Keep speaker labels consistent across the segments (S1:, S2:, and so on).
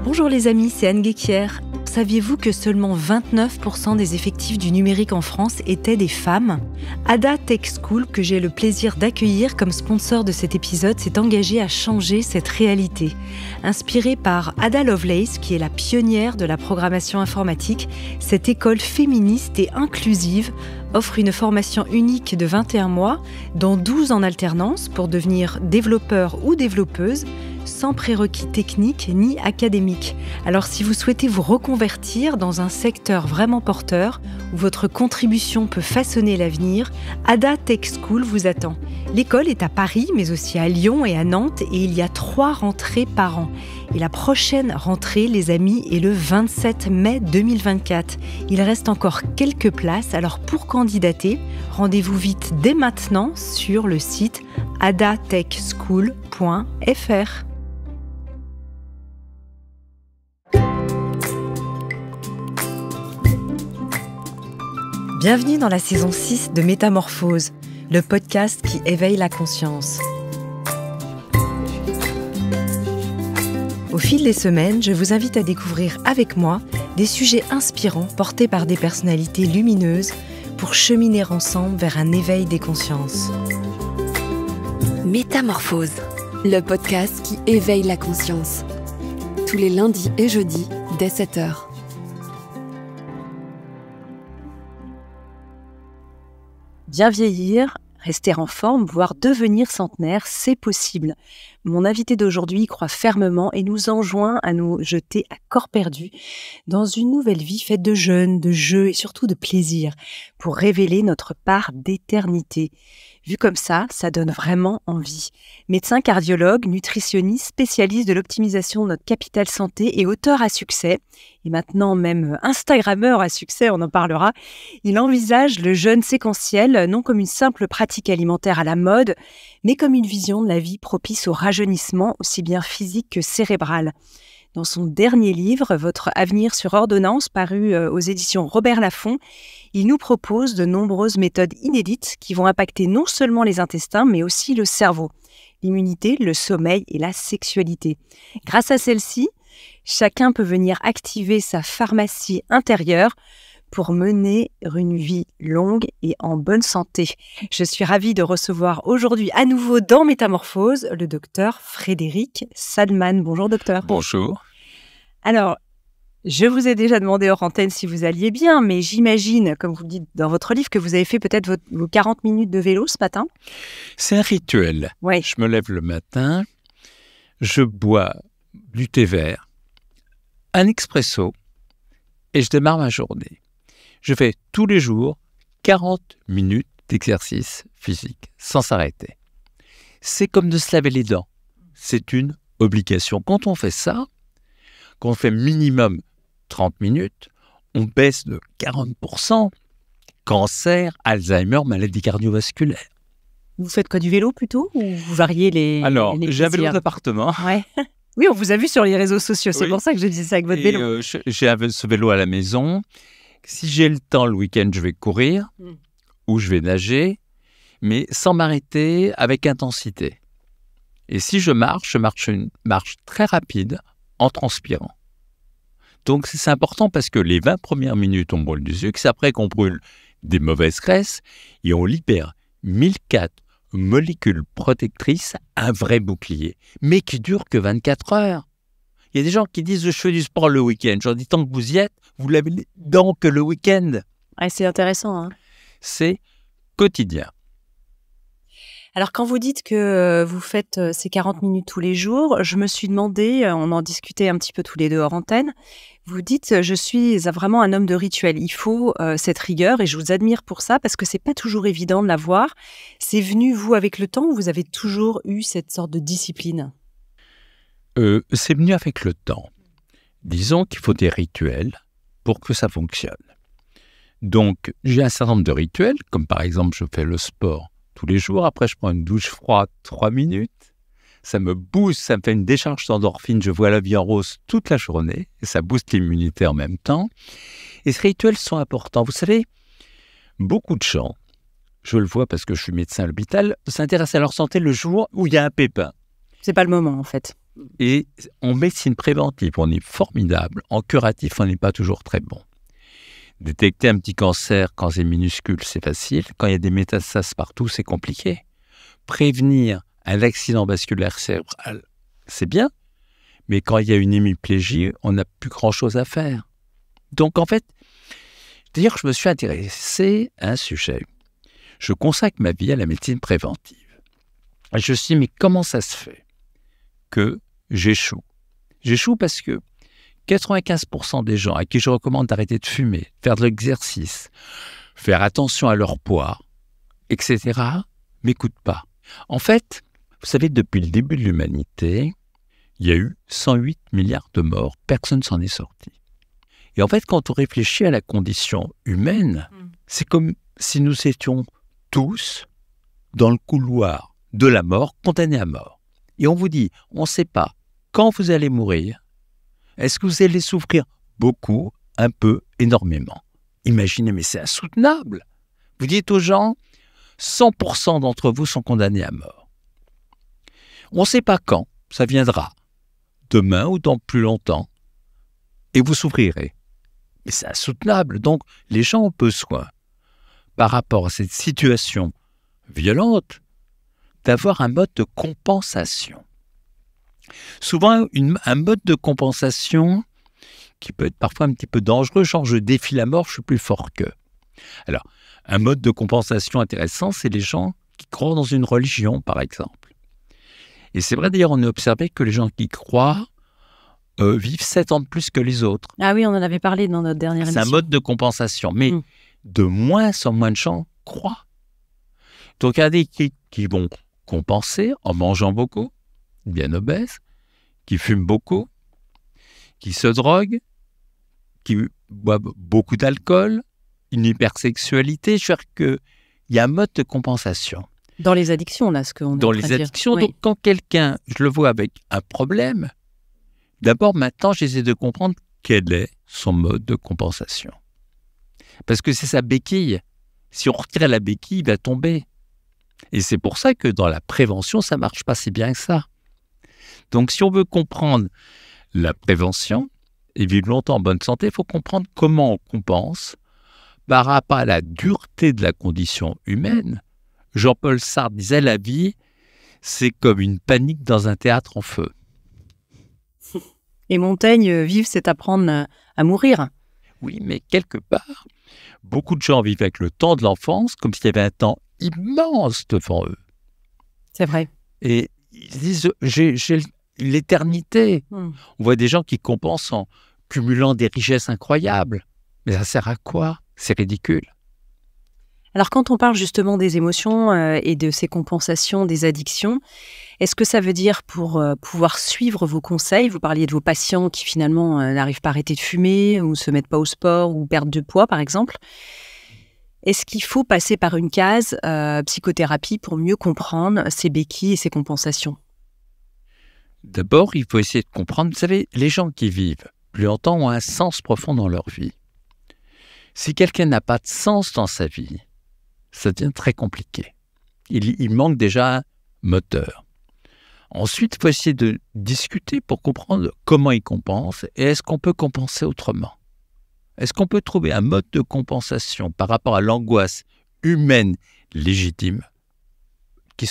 S1: Bonjour les amis, c'est Anne Guéquière. Saviez-vous que seulement 29% des effectifs du numérique en France étaient des femmes ? Ada Tech School, que j'ai le plaisir d'accueillir comme sponsor de cet épisode, s'est engagée à changer cette réalité. Inspirée par Ada Lovelace, qui est la pionnière de la programmation informatique, cette école féministe et inclusive offre une formation unique de 21 mois, dont 12 en alternance pour devenir développeur ou développeuse, sans prérequis techniques ni académiques. Alors si vous souhaitez vous reconvertir dans un secteur vraiment porteur, où votre contribution peut façonner l'avenir, Ada Tech School vous attend. L'école est à Paris, mais aussi à Lyon et à Nantes, et il y a 3 rentrées par an. Et la prochaine rentrée, les amis, est le 27 mai 2024. Il reste encore quelques places, alors pour candidater, rendez-vous vite dès maintenant sur le site adatechschool.fr. Bienvenue dans la saison 6 de Métamorphose, le podcast qui éveille la conscience. Au fil des semaines, je vous invite à découvrir avec moi des sujets inspirants portés par des personnalités lumineuses pour cheminer ensemble vers un éveil des consciences.
S2: Métamorphose, le podcast qui éveille la conscience. Tous les lundis et jeudis dès 7h.
S1: Bien vieillir, rester en forme, voire devenir centenaire, c'est possible. Mon invité d'aujourd'hui y croit fermement et nous enjoint à nous jeter à corps perdu dans une nouvelle vie faite de jeûne, de jeux et surtout de plaisir pour révéler notre part d'éternité. Vu comme ça donne vraiment envie. Médecin cardiologue, nutritionniste, spécialiste de l'optimisation de notre capital santé et auteur à succès, et maintenant même Instagrammeur à succès, on en parlera, il envisage le jeûne séquentiel non comme une simple pratique alimentaire à la mode, mais comme une vision de la vie propice au rajeunissement aussi bien physique que cérébral. Dans son dernier livre, Votre avenir sur ordonnance, paru aux éditions Robert Laffont, il nous propose de nombreuses méthodes inédites qui vont impacter non seulement les intestins, mais aussi le cerveau, l'immunité, le sommeil et la sexualité. Grâce à celle-ci, chacun peut venir activer sa pharmacie intérieure pour mener une vie longue et en bonne santé. Je suis ravie de recevoir aujourd'hui à nouveau dans Métamorphose le docteur Frédéric Sadman. Bonjour docteur.
S3: Bonjour.
S1: Alors, je vous ai déjà demandé hors antenne si vous alliez bien, mais j'imagine, comme vous le dites dans votre livre, que vous avez fait peut-être vos 40 minutes de vélo ce matin.
S3: C'est un rituel.
S1: Ouais.
S3: Je me lève le matin, je bois du thé vert, un expresso et je démarre ma journée. Je fais tous les jours 40 minutes d'exercice physique, sans s'arrêter. C'est comme de se laver les dents. C'est une obligation. Quand on fait ça, quand on fait minimum 30 minutes, on baisse de 40% cancer, Alzheimer, maladie cardiovasculaire.
S1: Vous faites quoi, du vélo plutôt, ou vous variez les
S3: Alors,
S1: les
S3: j'ai un vélo
S1: plaisirs
S3: d'appartement.
S1: Ouais. Oui, on vous a vu sur les réseaux sociaux, c'est
S3: Oui.
S1: pour ça que je disais ça avec votre
S3: Et,
S1: vélo.
S3: j'ai ce vélo à la maison. Si j'ai le temps le week-end, je vais courir ou je vais nager, mais sans m'arrêter, avec intensité. Et si je marche une marche très rapide en transpirant. Donc c'est important parce que les 20 premières minutes, on brûle du sucre, c'est après qu'on brûle des mauvaises graisses et on libère 1004 molécules protectrices, un vrai bouclier, mais qui dure que 24 heures. Il y a des gens qui disent « je fais du sport le week-end ». Je leur dis « tant que vous y êtes, vous l'avez les dents que le week-end ».
S1: Ouais, c'est intéressant, hein.
S3: C'est quotidien.
S1: Alors, quand vous dites que vous faites ces 40 minutes tous les jours, je me suis demandé, on en discutait un petit peu tous les deux hors antenne, vous dites « je suis vraiment un homme de rituel ». Il faut cette rigueur et je vous admire pour ça parce que c'est pas toujours évident de l'avoir. C'est venu, vous, avec le temps, ou vous avez toujours eu cette sorte de discipline ?
S3: C'est venu avec le temps. Disons qu'il faut des rituels pour que ça fonctionne. Donc, j'ai un certain nombre de rituels, comme par exemple, je fais le sport tous les jours. Après, je prends une douche froide 3 minutes. Ça me booste, ça me fait une décharge d'endorphine. Je vois la vie en rose toute la journée. Et ça booste l'immunité en même temps. Et ces rituels sont importants. Vous savez, beaucoup de gens, je le vois parce que je suis médecin à l'hôpital, s'intéressent à leur santé le jour où il y a un pépin.
S1: C'est pas le moment, en fait.
S3: Et en médecine préventive, on est formidable. En curatif, on n'est pas toujours très bon. Détecter un petit cancer quand c'est minuscule, c'est facile. Quand il y a des métastases partout, c'est compliqué. Prévenir un accident vasculaire cérébral, c'est bien. Mais quand il y a une hémiplégie, on n'a plus grand-chose à faire. Donc en fait, d'ailleurs, je me suis intéressé à un sujet. Je consacre ma vie à la médecine préventive. Et je me suis dit, mais comment ça se fait que j'échoue? J'échoue parce que 95% des gens à qui je recommande d'arrêter de fumer, faire de l'exercice, faire attention à leur poids, etc., m'écoutent pas. En fait, vous savez, depuis le début de l'humanité, il y a eu 108 milliards de morts, personne s'en est sorti. Et en fait, quand on réfléchit à la condition humaine, c'est comme si nous étions tous dans le couloir de la mort, condamnés à mort. Et on vous dit, on ne sait pas quand vous allez mourir. Est-ce que vous allez souffrir beaucoup, un peu, énormément? Imaginez, mais c'est insoutenable. Vous dites aux gens, 100% d'entre vous sont condamnés à mort. On ne sait pas quand, ça viendra, demain ou dans plus longtemps, et vous souffrirez. Mais c'est insoutenable. Donc, les gens ont besoin, par rapport à cette situation violente, d'avoir un mode de compensation. Souvent, un mode de compensation qui peut être parfois un petit peu dangereux, genre je défie la mort, je suis plus fort qu'eux. Alors, un mode de compensation intéressant, c'est les gens qui croient dans une religion, par exemple. Et c'est vrai, d'ailleurs, on a observé que les gens qui croient vivent 7 ans de plus que les autres.
S1: Ah oui, on en avait parlé dans notre dernière émission.
S3: C'est un mode de compensation, mais de moins en moins de gens croient. Donc, il y a des qui vont compenser en mangeant beaucoup, bien obèses, qui fument beaucoup, qui se droguent, qui boivent beaucoup d'alcool, une hypersexualité. Je veux dire qu'il y a un mode de compensation.
S1: Dans les addictions, là, ce qu'on est en train de dire.
S3: Dans les addictions,
S1: oui.
S3: Donc quand quelqu'un, je le vois avec un problème, d'abord maintenant j'essaie de comprendre quel est son mode de compensation. Parce que c'est sa béquille. Si on retire la béquille, il va tomber. Et c'est pour ça que dans la prévention, ça ne marche pas si bien que ça. Donc si on veut comprendre la prévention et vivre longtemps en bonne santé, il faut comprendre comment on compense par rapport à la dureté de la condition humaine. Jean-Paul Sartre disait, la vie, c'est comme une panique dans un théâtre en feu.
S1: Et Montaigne, vivre, c'est apprendre à mourir.
S3: Oui, mais quelque part, beaucoup de gens vivent avec le temps de l'enfance comme s'il y avait un temps immense devant eux.
S1: C'est vrai.
S3: Et ils disent, j'ai l'éternité. On voit des gens qui compensent en cumulant des richesses incroyables. Mais ça sert à quoi? C'est ridicule.
S1: Alors, quand on parle justement des émotions et de ces compensations des addictions, est-ce que ça veut dire pour pouvoir suivre vos conseils, vous parliez de vos patients qui finalement n'arrivent pas à arrêter de fumer ou se mettent pas au sport ou perdent de poids, par exemple, est-ce qu'il faut passer par une case psychothérapie pour mieux comprendre ces béquilles et ces compensations?
S3: D'abord, il faut essayer de comprendre. Vous savez, les gens qui vivent plus longtemps ont un sens profond dans leur vie. Si quelqu'un n'a pas de sens dans sa vie, ça devient très compliqué. Il manque déjà un moteur. Ensuite, il faut essayer de discuter pour comprendre comment il compense et est-ce qu'on peut compenser autrement. Est-ce qu'on peut trouver un mode de compensation par rapport à l'angoisse humaine légitime qui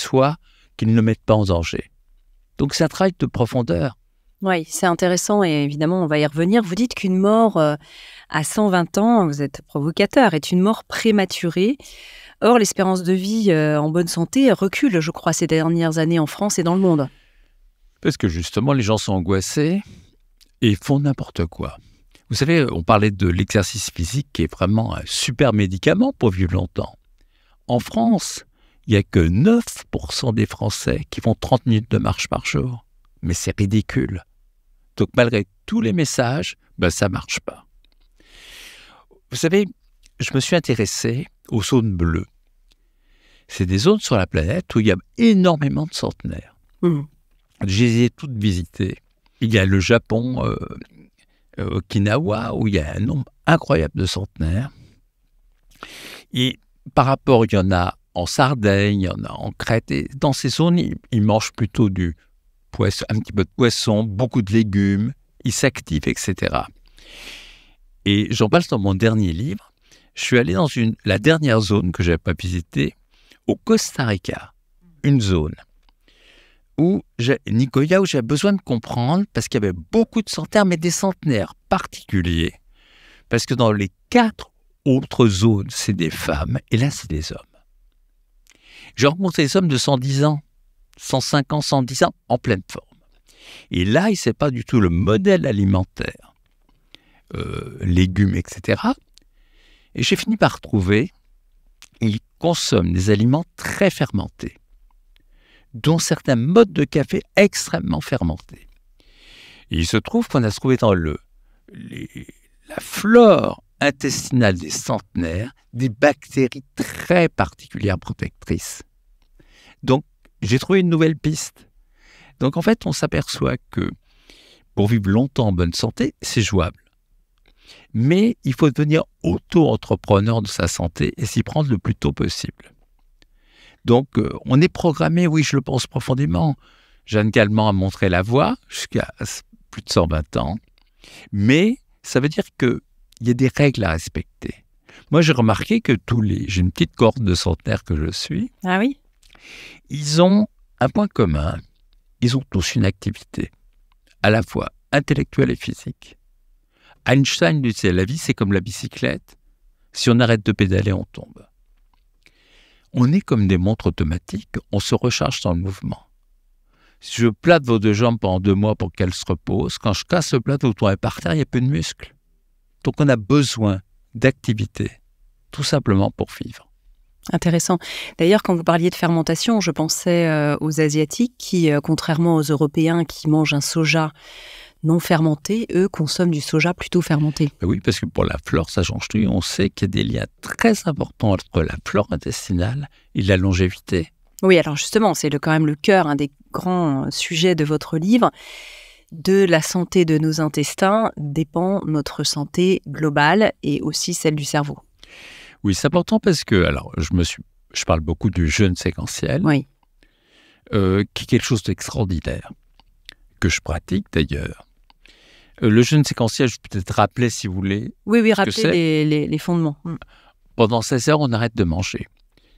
S3: ne le mette pas en danger. Donc c'est un travail de profondeur.
S1: Oui, c'est intéressant et évidemment, on va y revenir. Vous dites qu'une mort à 120 ans, vous êtes provocateur, est une mort prématurée. Or, l'espérance de vie en bonne santé recule, je crois, ces dernières années en France et dans le monde.
S3: Parce que justement, les gens sont angoissés et font n'importe quoi. Vous savez, on parlait de l'exercice physique qui est vraiment un super médicament pour vivre longtemps. En France, il n'y a que 9% des Français qui font 30 minutes de marche par jour. Mais c'est ridicule. Donc malgré tous les messages, ça ne marche pas. Vous savez, je me suis intéressé aux zones bleues. C'est des zones sur la planète où il y a énormément de centenaires. Je les ai toutes visitées. Il y a le Japon, Okinawa, où il y a un nombre incroyable de centenaires. Et par rapport, il y en a en Sardaigne, il y en a en Crète. Et dans ces zones, ils mangent plutôt du un petit peu de poisson, beaucoup de légumes, ils s'activent, etc. Et j'en parle dans mon dernier livre. Je suis allé dans la dernière zone que je n'avais pas visitée, au Costa Rica, une zone Nicoya, où j'avais besoin de comprendre, parce qu'il y avait beaucoup de centenaires, mais des centenaires particuliers, parce que dans les 4 autres zones, c'est des femmes, et là, c'est des hommes. J'ai rencontré des hommes de 110 ans, 105 ans, 110 ans, en pleine forme. Et là, ce n'est pas du tout le modèle alimentaire, légumes, etc. Et j'ai fini par trouver, ils consomment des aliments très fermentés, dont certains modes de café extrêmement fermentés. Et il se trouve qu'on a trouvé dans la flore intestinale des centenaires des bactéries très particulières protectrices. Donc, j'ai trouvé une nouvelle piste. Donc, en fait, on s'aperçoit que pour vivre longtemps en bonne santé, c'est jouable. Mais il faut devenir auto-entrepreneur de sa santé et s'y prendre le plus tôt possible. Donc, on est programmé, oui, je le pense profondément. Jeanne Calment a montré la voie jusqu'à plus de 120 ans. Mais ça veut dire qu'il y a des règles à respecter. Moi, j'ai remarqué que j'ai une petite cohorte de centenaires que je suis.
S1: Ah oui?
S3: Ils ont un point commun. Ils ont tous une activité, à la fois intellectuelle et physique. Einstein disait, la vie, c'est comme la bicyclette. Si on arrête de pédaler, on tombe. On est comme des montres automatiques, on se recharge dans le mouvement. Si je plate vos 2 jambes pendant 2 mois pour qu'elles se reposent, quand je casse le plateau, vous tombez par terre, il n'y a plus de muscles. Donc on a besoin d'activité, tout simplement pour vivre.
S1: Intéressant. D'ailleurs, quand vous parliez de fermentation, je pensais aux Asiatiques qui, contrairement aux Européens qui mangent un soja non fermenté, eux consomment du soja plutôt fermenté.
S3: Oui, parce que pour la flore, ça change tout. On sait qu'il y a des liens très importants entre la flore intestinale et la longévité.
S1: Oui, alors justement, c'est quand même le cœur, un des grands sujets de votre livre. De la santé de nos intestins dépend notre santé globale et aussi celle du cerveau.
S3: Oui, c'est important parce que, alors, je parle beaucoup du jeûne séquentiel,
S1: oui.
S3: Qui est quelque chose d'extraordinaire, que je pratique d'ailleurs. Le jeûne séquentiel, je peux peut-être rappeler, si vous voulez.
S1: Oui, rappelez les fondements.
S3: Pendant 16 heures, on arrête de manger.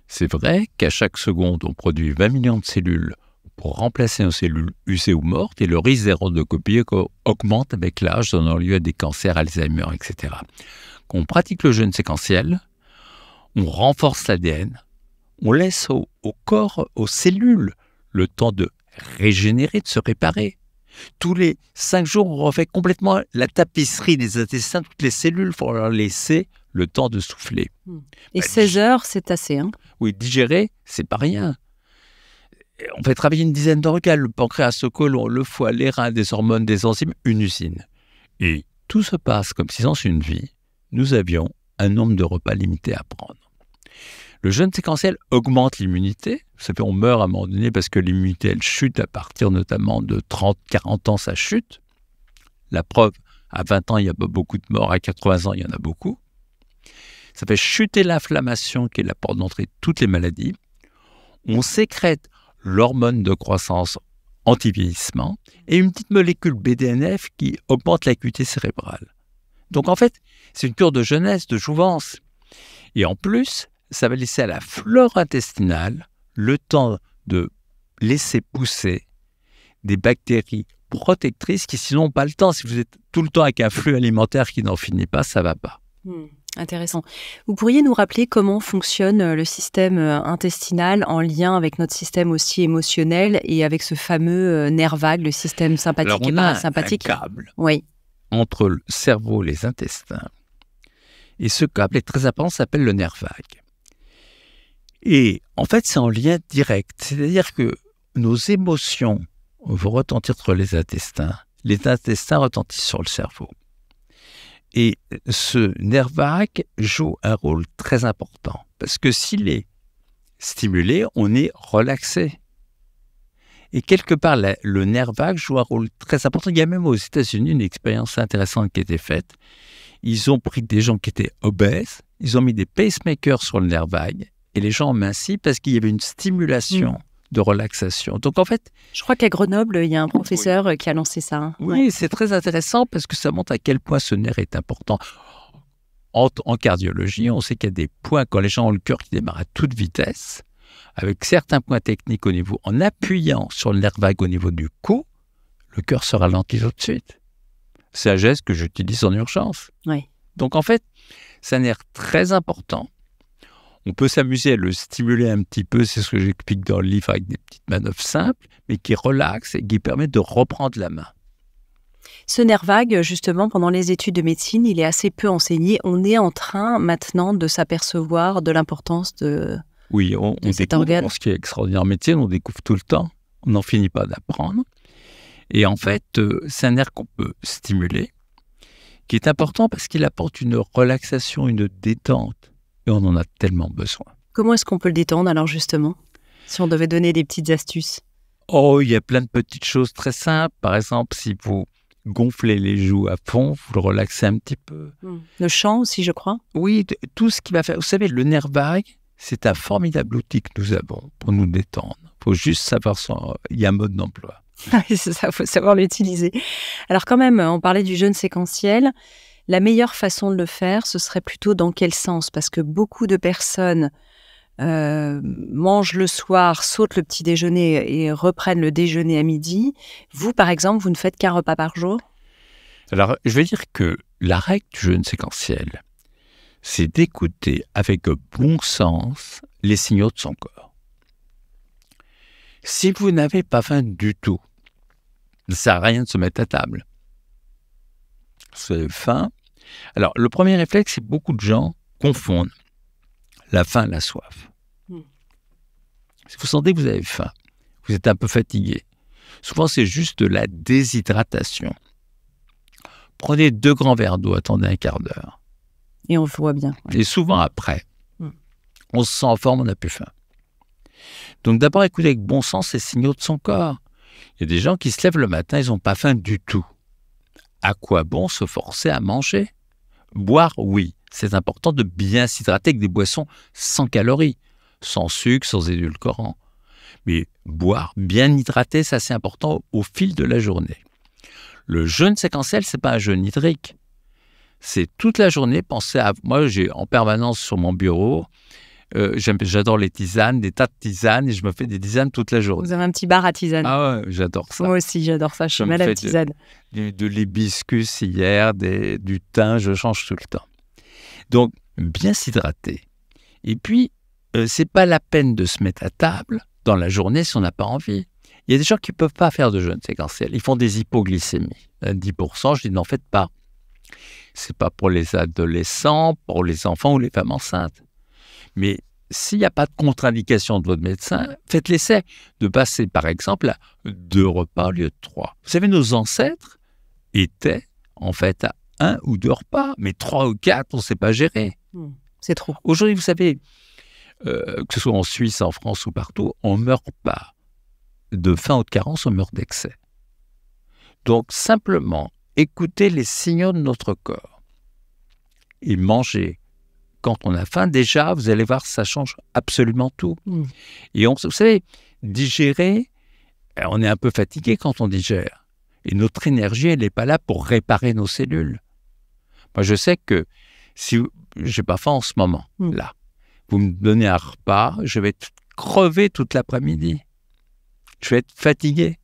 S3: C'est vrai qu'à chaque seconde, on produit 20 millions de cellules pour remplacer nos cellules usées ou mortes, et le risque d'hérodocopie augmente avec l'âge, donnant lieu à des cancers, Alzheimer, etc. Quand on pratique le jeûne séquentiel, on renforce l'ADN, on laisse au corps, aux cellules, le temps de régénérer, de se réparer. Tous les 5 jours, on refait complètement la tapisserie des intestins, toutes les cellules, il faut leur laisser le temps de souffler.
S1: Et 16 heures, c'est assez, hein?
S3: Oui, digérer, c'est pas rien. On fait travailler une dizaine d'organes, le pancréas, le côlon, le foie, les reins, des hormones, des enzymes, une usine. Et tout se passe comme si dans une vie, nous avions un nombre de repas limité à prendre. Le jeûne séquentiel augmente l'immunité. Ça fait on meurt à un moment donné parce que l'immunité, elle chute à partir notamment de 30-40 ans, ça chute. La preuve, à 20 ans, il y a pas beaucoup de morts. À 80 ans, il y en a beaucoup. Ça fait chuter l'inflammation qui est la porte d'entrée de toutes les maladies. On sécrète l'hormone de croissance anti-vieillissement et une petite molécule BDNF qui augmente l'acuité cérébrale. Donc en fait, c'est une cure de jeunesse, de jouvence. Et en plus, ça va laisser à la flore intestinale le temps de laisser pousser des bactéries protectrices qui sinon n'ont pas le temps. Si vous êtes tout le temps avec un flux alimentaire qui n'en finit pas, ça ne va pas.
S1: Intéressant. Vous pourriez nous rappeler comment fonctionne le système intestinal en lien avec notre système aussi émotionnel et avec ce fameux nerf vague, le système sympathique et parasympathique?
S3: Alors on a un câble
S1: oui.
S3: entre le cerveau et les intestins. Et ce câble est très important, ça s'appelle le nerf vague. Et en fait, c'est en lien direct. C'est-à-dire que nos émotions vont retentir sur les intestins retentissent sur le cerveau. Et ce nerf vague joue un rôle très important. Parce que s'il est stimulé, on est relaxé. Et quelque part, le nerf vague joue un rôle très important. Il y a même aux États-Unis une expérience intéressante qui a été faite. Ils ont pris des gens qui étaient obèses, ils ont mis des pacemakers sur le nerf vague, et les gens ont minci parce qu'il y avait une stimulation de relaxation. Donc en fait...
S1: Je crois qu'à Grenoble, il y a un professeur qui a lancé ça. Hein.
S3: Oui, c'est très intéressant parce que ça montre à quel point ce nerf est important. En cardiologie, on sait qu'il y a des points, quand les gens ont le cœur qui démarre à toute vitesse, avec certains points techniques au niveau, en appuyant sur le nerf vague au niveau du cou, le cœur se ralentit tout de suite. C'est un geste que j'utilise en urgence.
S1: Oui.
S3: Donc en fait, c'est un nerf très important. On peut s'amuser à le stimuler un petit peu, c'est ce que j'explique dans le livre avec des petites manœuvres simples, mais qui relaxent et qui permettent de reprendre la main.
S1: Ce nerf vague, justement, pendant les études de médecine, il est assez peu enseigné. On est en train maintenant de s'apercevoir de l'importance de
S3: Oui, on
S1: cet
S3: découvre,
S1: organe.
S3: ce qui est extraordinaire en médecine, on découvre tout le temps, on n'en finit pas d'apprendre. Et en fait, c'est un nerf qu'on peut stimuler, qui est important parce qu'il apporte une relaxation, une détente. Et on en a tellement besoin.
S1: Comment est-ce qu'on peut le détendre, alors, justement, si on devait donner des petites astuces?
S3: Oh, il y a plein de petites choses très simples. Par exemple, si vous gonflez les joues à fond, vous le relaxez un petit peu.
S1: Le chant aussi, je crois.
S3: Oui, tout ce qui va faire... Vous savez, le nerf vague, c'est un formidable outil que nous avons pour nous détendre. Il faut juste savoir il y a un mode d'emploi.
S1: C'est ça, il faut savoir l'utiliser. Alors quand même, on parlait du jeûne séquentiel. La meilleure façon de le faire, ce serait plutôt dans quel sens? Parce que beaucoup de personnes mangent le soir, sautent le petit déjeuner et reprennent le déjeuner à midi. Vous, par exemple, vous ne faites qu'un repas par jour?
S3: Alors, je vais dire que la règle du jeûne séquentiel, c'est d'écouter avec bon sens les signaux de son corps. Si vous n'avez pas faim du tout, ça ne sert à rien de se mettre à table. Vous avez faim. Alors, le premier réflexe, c'est que beaucoup de gens confondent la faim et la soif. Si vous sentez que vous avez faim, vous êtes un peu fatigué, souvent c'est juste de la déshydratation. Prenez 2 grands verres d'eau, attendez un quart d'heure.
S1: Et on le voit bien. Ouais.
S3: Et souvent après, on se sent en forme, on n'a plus faim. Donc d'abord, écoutez avec bon sens les signaux de son corps. Il y a des gens qui se lèvent le matin, ils n'ont pas faim du tout. À quoi bon se forcer à manger? Boire, oui, c'est important de bien s'hydrater avec des boissons sans calories, sans sucre, sans édulcorants. Mais boire, bien hydraté, ça c'est important au fil de la journée. Le jeûne séquentiel, ce n'est pas un jeûne hydrique. C'est toute la journée, pensez à... Moi, j'ai en permanence sur mon bureau, j'adore les tisanes, des tas de tisanes, et je me fais des tisanes toute la journée.
S1: Vous avez un petit bar à tisane.
S3: Ah ouais, j'adore ça.
S1: Moi aussi, j'adore ça. Je suis malade tisane.
S3: De l'hibiscus hier, du thym, je change tout le temps. Donc, bien s'hydrater. Et puis, c'est pas la peine de se mettre à table dans la journée si on n'a pas envie. Il y a des gens qui ne peuvent pas faire de jeûne séquentiel. Ils font des hypoglycémies. À 10%, je dis n'en faites pas. C'est pas pour les adolescents, pour les enfants ou les femmes enceintes. Mais s'il n'y a pas de contre-indication de votre médecin, faites l'essai de passer, par exemple, à 2 repas au lieu de 3. Vous savez, nos ancêtres étaient, en fait, à 1 ou 2 repas, mais 3 ou 4, on ne sait pas gérer.
S1: C'est trop.
S3: Aujourd'hui, vous savez, que ce soit en Suisse, en France ou partout, on ne meurt pas de faim ou de carence, on meurt d'excès. Donc, simplement, écoutez les signaux de notre corps et mangez quand on a faim. Déjà, vous allez voir, ça change absolument tout. Et vous savez, digérer, on est un peu fatigué quand on digère. Et notre énergie, elle n'est pas là pour réparer nos cellules. Moi, je sais que si je n'ai pas faim en ce moment, là, vous me donnez un repas, je vais crever toute l'après-midi. Je vais être fatigué.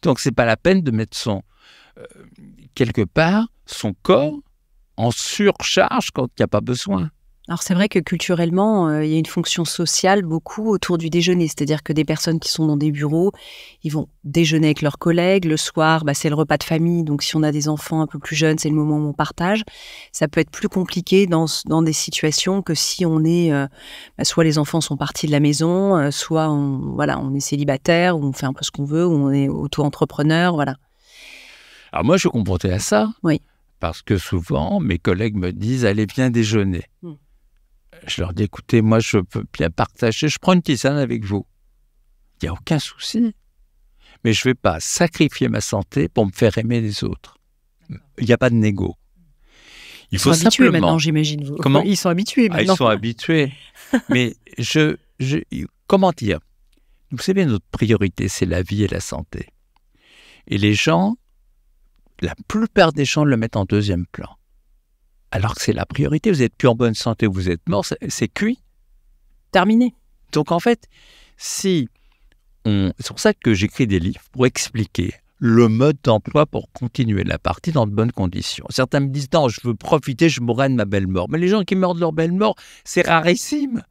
S3: Donc, ce n'est pas la peine de mettre quelque part son corps en surcharge quand il n'y a pas besoin.
S1: Alors c'est vrai que culturellement, il y a une fonction sociale beaucoup autour du déjeuner. C'est-à-dire que des personnes qui sont dans des bureaux, ils vont déjeuner avec leurs collègues. Le soir, c'est le repas de famille. Donc si on a des enfants un peu plus jeunes, c'est le moment où on partage. Ça peut être plus compliqué dans des situations que si on est... soit les enfants sont partis de la maison, soit on est célibataire, ou on fait un peu ce qu'on veut, ou on est auto-entrepreneur, voilà.
S3: Alors moi, je suis confronté à ça.
S1: Oui.
S3: Parce que souvent, mes collègues me disent « Allez, viens déjeuner ». Je leur dis, écoutez, moi, je peux bien partager. Je prends une tisane avec vous. Il n'y a aucun souci. Mais je ne vais pas sacrifier ma santé pour me faire aimer les autres. Il n'y a pas de négo.
S1: Ils sont habitués maintenant, j'imagine. Vous.
S3: Comment ?
S1: Ils sont habitués maintenant.
S3: Ils sont habitués. Mais comment dire ? Vous savez, notre priorité, c'est la vie et la santé. Et les gens, la plupart des gens le mettent en deuxième plan. Alors que c'est la priorité, vous n'êtes plus en bonne santé, vous êtes mort, c'est cuit.
S1: Terminé.
S3: Donc en fait, c'est pour ça que j'écris des livres, pour expliquer le mode d'emploi pour continuer la partie dans de bonnes conditions. Certains me disent, non, je veux profiter, je mourrai de ma belle mort. Mais les gens qui meurent de leur belle mort, c'est rarissime.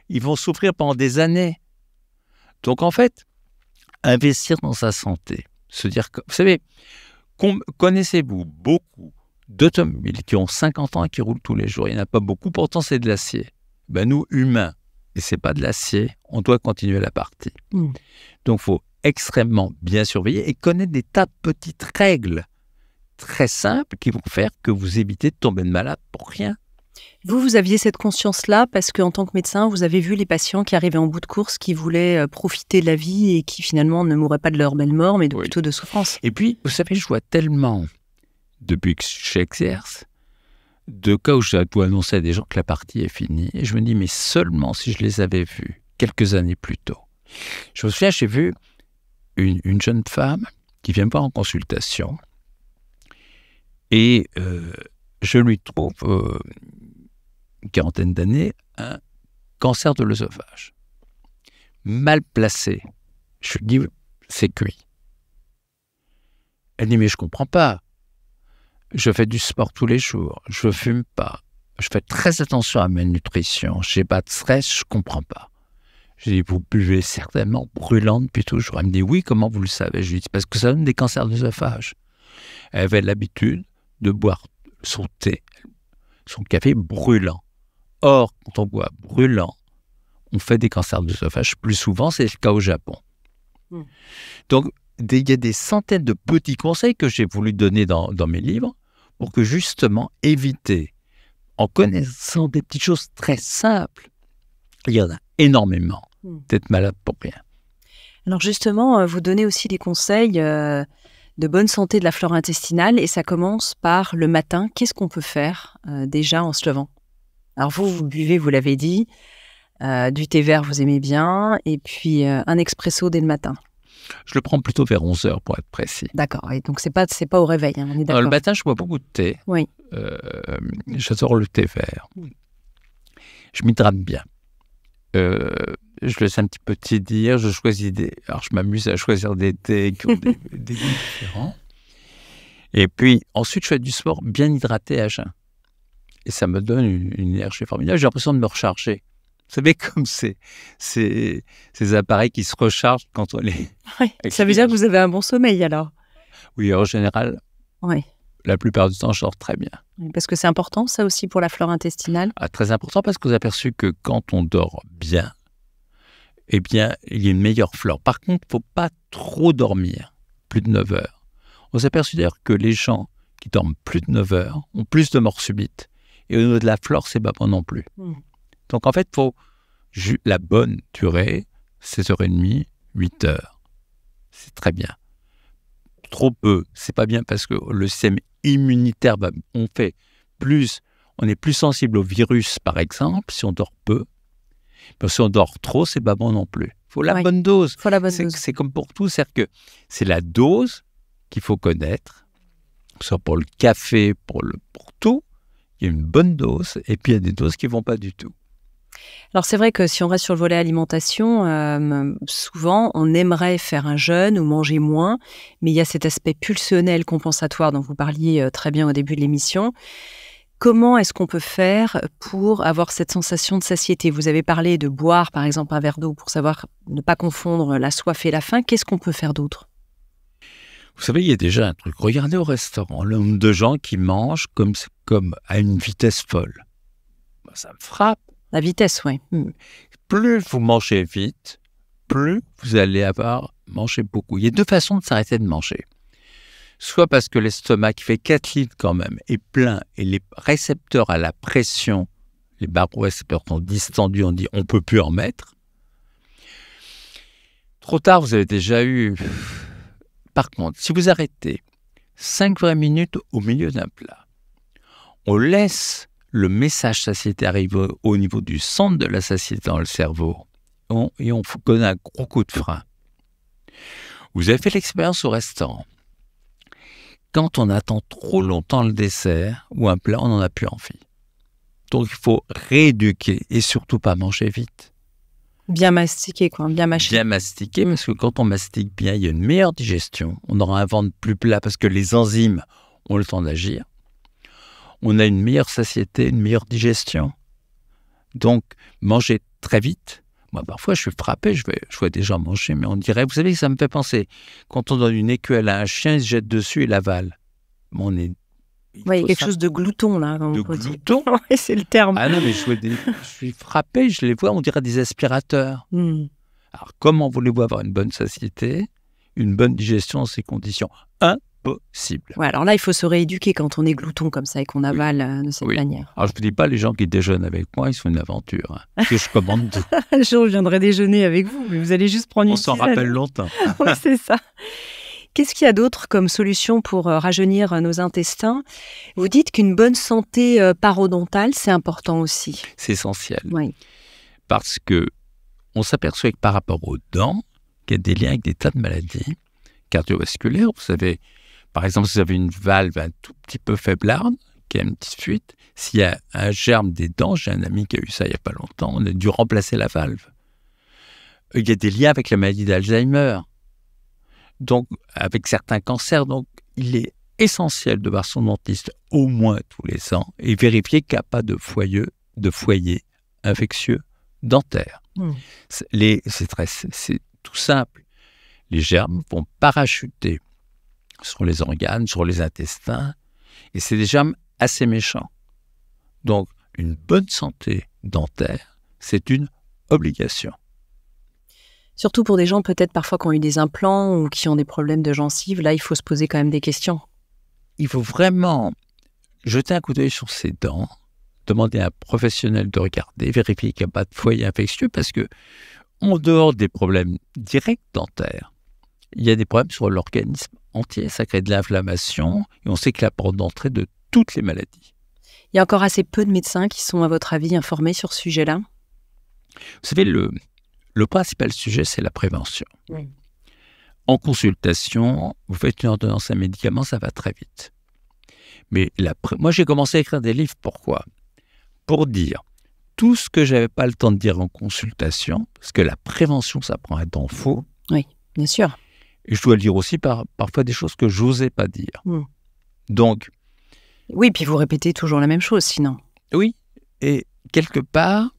S3: Ils vont souffrir pendant des années. Donc en fait, investir dans sa santé, se dire que, vous savez, connaissez-vous beaucoup d'automobiles qui ont 50 ans et qui roulent tous les jours? Il n'y en a pas beaucoup, pourtant c'est de l'acier. Ben nous, humains, et c'est pas de l'acier, on doit continuer la partie. Donc il faut extrêmement bien surveiller et connaître des tas de petites règles très simples qui vont faire que vous évitez de tomber de malade pour rien.
S1: Vous aviez cette conscience-là parce qu'en tant que médecin, vous avez vu les patients qui arrivaient en bout de course, qui voulaient profiter de la vie et qui finalement ne mourraient pas de leur belle mort, mais plutôt de souffrance.
S3: Et puis, vous savez, je vois tellement, depuis que j'exerce, de cas où je dois annoncer à des gens que la partie est finie. Et je me dis, mais seulement si je les avais vus quelques années plus tôt. Je me souviens, j'ai vu une jeune femme qui vient me voir en consultation et je lui trouve, une quarantaine d'années, un cancer de l'œsophage. Mal placé. Je lui dis, c'est cuit. Elle dit, mais je ne comprends pas. Je fais du sport tous les jours, je ne fume pas, je fais très attention à ma nutrition, je n'ai pas de stress, je ne comprends pas. Je dis, vous buvez certainement brûlant depuis toujours. Elle me dit, oui, comment vous le savez? Je lui dis, parce que ça donne des cancers d'œsophage. Elle avait l'habitude de boire son thé, son café brûlant. Or, quand on boit brûlant, on fait des cancers d'œsophage. Plus souvent, c'est le cas au Japon. Donc, il y a des centaines de petits conseils que j'ai voulu donner dans mes livres pour que justement éviter, en connaissant des petites choses très simples, il y en a énormément, d'être malade pour rien.
S1: Alors justement, vous donnez aussi des conseils de bonne santé de la flore intestinale et ça commence par le matin. Qu'est-ce qu'on peut faire déjà en se levant? Alors vous buvez, vous l'avez dit, du thé vert, vous aimez bien, et puis un expresso dès le matin.
S3: Je le prends plutôt vers 11h pour être précis.
S1: D'accord, et donc c'est pas au réveil, hein, on est d'accord.
S3: Le matin, je bois beaucoup de thé.
S1: Oui.
S3: J'adore le thé vert. Je m'hydrate bien. Je laisse un petit peu tiédir, je choisis alors je m'amuse à choisir des thés qui ont des goûts différents. Et puis ensuite, je fais du sport bien hydraté à jeun. Et ça me donne une énergie formidable. J'ai l'impression de me recharger. Vous savez, comme ces appareils qui se rechargent quand on les...
S1: Oui, ça veut dire que vous avez un bon sommeil alors?
S3: Oui, en général, la plupart du temps, je dors très bien.
S1: Parce que c'est important, ça aussi, pour la flore intestinale?
S3: Très important, parce que vous avez aperçu que quand on dort bien, eh bien, il y a une meilleure flore. Par contre, il ne faut pas trop dormir, plus de 9 heures. On s'est aperçu d'ailleurs que les gens qui dorment plus de 9 heures ont plus de morts subites. Et au niveau de la flore, c'est pas bon non plus. Donc, en fait, il faut la bonne durée, 7h30, 8h. C'est très bien. Trop peu, c'est pas bien parce que le système immunitaire, on est plus sensible au virus, par exemple, si on dort peu. Parce que si on dort trop, c'est pas bon non plus. Il faut la bonne dose. C'est comme pour tout, c'est-à-dire que c'est la dose qu'il faut connaître. Que ce soit pour le café, pour tout, il y a une bonne dose, et puis il y a des doses qui ne vont pas du tout.
S1: Alors c'est vrai que si on reste sur le volet alimentation, souvent on aimerait faire un jeûne ou manger moins, mais il y a cet aspect pulsionnel compensatoire dont vous parliez très bien au début de l'émission. Comment est-ce qu'on peut faire pour avoir cette sensation de satiété? Vous avez parlé de boire par exemple un verre d'eau pour savoir ne pas confondre la soif et la faim. Qu'est-ce qu'on peut faire d'autre?
S3: Vous savez, il y a déjà un truc. Regardez au restaurant, le nombre de gens qui mangent comme à une vitesse folle. Ça me frappe.
S1: La vitesse, oui.
S3: Plus vous mangez vite, plus vous allez avoir mangé beaucoup. Il y a deux façons de s'arrêter de manger. Soit parce que l'estomac qui fait 4 litres quand même est plein et les récepteurs à la pression, les barorécepteurs sont distendus, on dit on ne peut plus en mettre. Trop tard, vous avez déjà eu... Par contre, si vous arrêtez 5 vraies minutes au milieu d'un plat, on laisse le message satiété arrive au niveau du centre de la satiété dans le cerveau. et on donne un gros coup de frein. Vous avez fait l'expérience au restaurant. Quand on attend trop longtemps le dessert ou un plat, on n'en a plus envie. Donc, il faut rééduquer et surtout pas manger vite.
S1: Bien mastiquer, quoi, bien mâcher.
S3: Bien mastiquer, parce que quand on mastique bien, il y a une meilleure digestion. On aura un ventre plus plat parce que les enzymes ont le temps d'agir. On a une meilleure satiété, une meilleure digestion. Donc, manger très vite. Moi, parfois, je suis frappé, je vois des gens manger, mais on dirait, vous savez, ça me fait penser, quand on donne une écuelle à un chien, il se jette dessus et l'avale. Bon,
S1: Il y a quelque chose de glouton, là.
S3: De glouton.
S1: Oui, c'est le terme.
S3: Ah non, mais je suis frappé, je les vois, on dirait des aspirateurs. Alors, comment voulez-vous avoir une bonne satiété, une bonne digestion dans ces conditions? Impossible.
S1: Ouais, alors là, il faut se rééduquer quand on est glouton comme ça et qu'on avale de cette manière.
S3: Alors, je ne vous dis pas, les gens qui déjeunent avec moi, ils sont une aventure. Hein, parce que je commande tout.
S1: Un jour, je viendrai déjeuner avec vous, mais vous allez juste prendre une
S3: tisane. On s'en rappelle longtemps.
S1: Oui, c'est ça. Qu'est-ce qu'il y a d'autre comme solution pour rajeunir nos intestins? Vous dites qu'une bonne santé parodontale, c'est important aussi.
S3: C'est essentiel.
S1: Oui.
S3: Parce que on s'aperçoit que par rapport aux dents, qu'il y a des liens avec des tas de maladies cardiovasculaires. Vous savez, par exemple, si vous avez une valve un tout petit peu faiblarde, qui a une petite fuite, s'il y a un germe des dents, j'ai un ami qui a eu ça il n'y a pas longtemps, on a dû remplacer la valve. Il y a des liens avec la maladie d'Alzheimer. Donc, avec certains cancers, donc il est essentiel de voir son dentiste au moins tous les ans et vérifier qu'il n'y a pas de foyer infectieux dentaire. C'est tout simple. Les germes vont parachuter sur les organes, sur les intestins, et c'est des germes assez méchants. Donc, une bonne santé dentaire, c'est une obligation.
S1: Surtout pour des gens peut-être parfois qui ont eu des implants ou qui ont des problèmes de gencives, là, il faut se poser quand même des questions.
S3: Il faut vraiment jeter un coup d'œil sur ses dents, demander à un professionnel de regarder, vérifier qu'il n'y a pas de foyer infectieux, parce que, en dehors des problèmes directs dentaires, il y a des problèmes sur l'organisme entier. Ça crée de l'inflammation et on sait que la porte d'entrée de toutes les maladies.
S1: Il y a encore assez peu de médecins qui sont, à votre avis, informés sur ce sujet-là?
S3: Vous savez, le principal sujet, c'est la prévention.
S1: Oui.
S3: En consultation, vous faites une ordonnance à un médicament, ça va très vite. Mais moi, j'ai commencé à écrire des livres. Pourquoi? Pour dire tout ce que je n'avais pas le temps de dire en consultation, parce que la prévention, ça prend un temps fou.
S1: Oui, bien sûr.
S3: Et je dois le dire aussi parfois des choses que je n'osais pas dire. Donc...
S1: Oui, puis vous répétez toujours la même chose, sinon.
S3: Oui, et quelque part,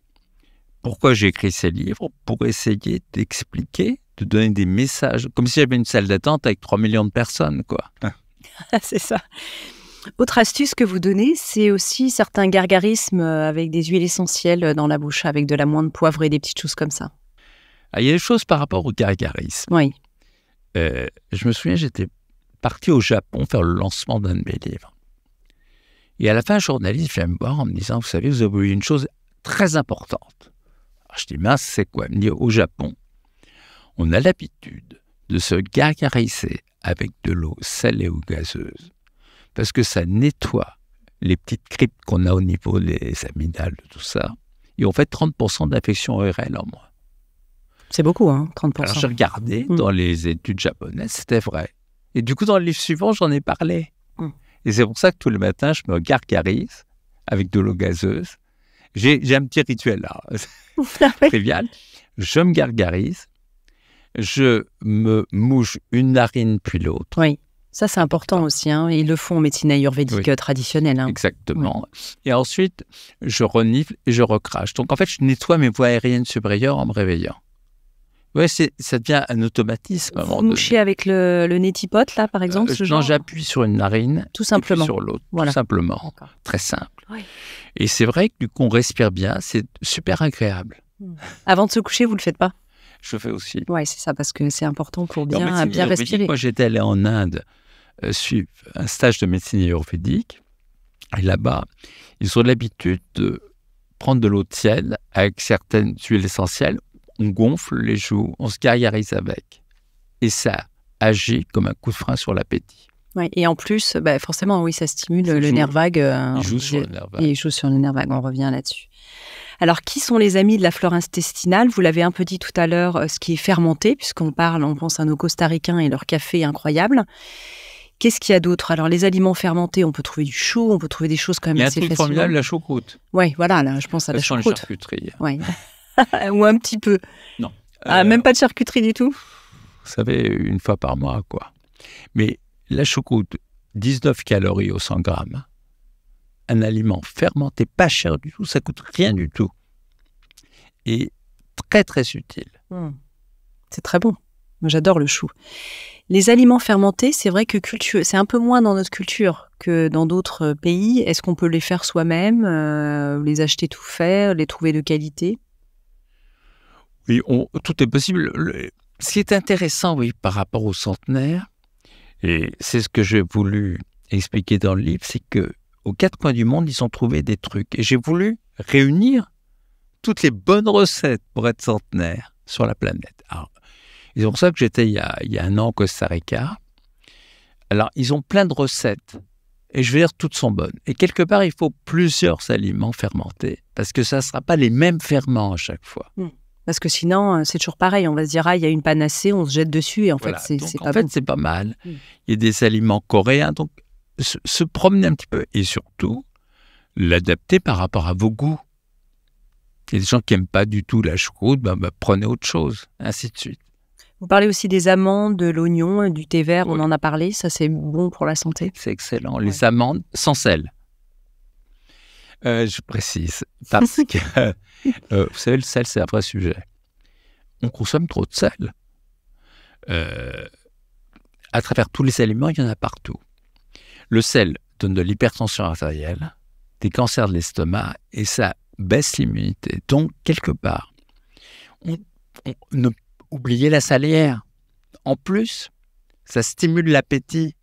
S3: pourquoi j'ai écrit ces livres? Pour essayer d'expliquer, de donner des messages, comme si j'avais une salle d'attente avec 3 millions de personnes, quoi.
S1: C'est ça. Autre astuce que vous donnez, c'est aussi certains gargarismes avec des huiles essentielles dans la bouche, avec de l'amande poivrée, des petites choses comme ça.
S3: Ah, il y a des choses par rapport au gargarisme.
S1: Oui.
S3: Je me souviens, j'étais parti au Japon faire le lancement d'un de mes livres. Et à la fin, un journaliste vient me voir en me disant, vous savez, vous avez oublié une chose très importante. Alors, je dis, mince, c'est quoi? Il me dit, au Japon, on a l'habitude de se gargariser avec de l'eau salée ou gazeuse parce que ça nettoie les petites cryptes qu'on a au niveau des amygdales, tout ça. Et on fait 30% d'infection ORL en moins.
S1: C'est beaucoup, hein, 30%.
S3: Alors, j'ai regardé dans les études japonaises, c'était vrai. Et du coup, dans le livre suivant, j'en ai parlé. Et c'est pour ça que tous les matins, je me gargarise avec de l'eau gazeuse. J'ai un petit rituel là, trivial. Je me gargarise, je me mouche une narine puis l'autre.
S1: Oui, ça c'est important aussi. Hein. Ils le font en médecine ayurvédique traditionnelle. Hein.
S3: Exactement. Oui. Et ensuite, je renifle et je recrache. Donc en fait, je nettoie mes voies aériennes supérieures en me réveillant. Oui, ça devient un automatisme.
S1: Vous mouchez avec le nez-tipote, là, par exemple
S3: Non, j'appuie sur une narine.
S1: Tout simplement.
S3: Et puis sur l'autre,
S1: voilà.
S3: Tout simplement.
S1: D'accord.
S3: Très simple.
S1: Oui.
S3: Et c'est vrai que du coup, on respire bien, c'est super agréable.
S1: Avant de se coucher, vous ne le faites pas?
S3: Je fais aussi.
S1: Oui, c'est ça, parce que c'est important pour bien respirer.
S3: Moi, j'étais allé en Inde suivre un stage de médecine ayurvédique. Et là-bas, ils ont l'habitude de prendre de l'eau tiède avec certaines huiles essentielles. On gonfle les joues, on se gargarise avec. Et ça agit comme un coup de frein sur l'appétit.
S1: Ouais, et en plus, forcément, oui, ça stimule le nerf vague.
S3: Il joue sur le nerf vague.
S1: Il joue sur le nerf vague, on revient là-dessus. Alors, qui sont les amis de la flore intestinale? Vous l'avez un peu dit tout à l'heure, ce qui est fermenté, puisqu'on pense à nos costaricains et leur café incroyable. Qu'est-ce qu'il y a d'autre? Alors, les aliments fermentés, on peut trouver du chou, on peut trouver des choses quand même assez facilement.
S3: Il y a un truc formidable, la choucroute.
S1: Oui, voilà, là, je pense à la choucroute.
S3: Les charcuteries.
S1: Ouais. Ou un petit peu.
S3: Non.
S1: Même pas de charcuterie du tout?
S3: Vous savez, une fois par mois, quoi. Mais la choucroute, 19 calories au 100 grammes. Un aliment fermenté, pas cher du tout, ça coûte rien du tout. Et très, très utile.
S1: C'est très bon. Moi, j'adore le chou. Les aliments fermentés, c'est vrai que c'est un peu moins dans notre culture que dans d'autres pays. Est-ce qu'on peut les faire soi-même, les acheter tout faits, les trouver de qualité?
S3: Oui, tout est possible. Ce qui est intéressant, oui, par rapport aux centenaires, et c'est ce que j'ai voulu expliquer dans le livre, c'est qu'aux quatre coins du monde, ils ont trouvé des trucs. Et j'ai voulu réunir toutes les bonnes recettes pour être centenaire sur la planète. Alors, c'est pour ça que j'étais il y a un an au Costa Rica. Alors, ils ont plein de recettes. Et je veux dire, toutes sont bonnes. Et quelque part, il faut plusieurs aliments fermentés. Parce que ça ne sera pas les mêmes ferments à chaque fois.
S1: Parce que sinon, c'est toujours pareil. On va se dire, il y a une panacée, on se jette dessus. Et en fait, c'est pas bon.
S3: En fait, c'est pas mal. Il y a des aliments coréens. Donc, se promener un petit peu. Et surtout, l'adapter par rapport à vos goûts. Il y a des gens qui n'aiment pas du tout la choucroute, prenez autre chose. Ainsi de suite.
S1: Vous parlez aussi des amandes, de l'oignon, du thé vert, on en a parlé, ça c'est bon pour la santé.
S3: C'est excellent. Les amandes sans sel. Je précise, parce que, vous savez, le sel, c'est un vrai sujet. On consomme trop de sel. À travers tous les aliments, il y en a partout. Le sel donne de l'hypertension artérielle, des cancers de l'estomac, et ça baisse l'immunité. Donc, quelque part, on ne oubliez la salière. En plus, ça stimule l'appétit.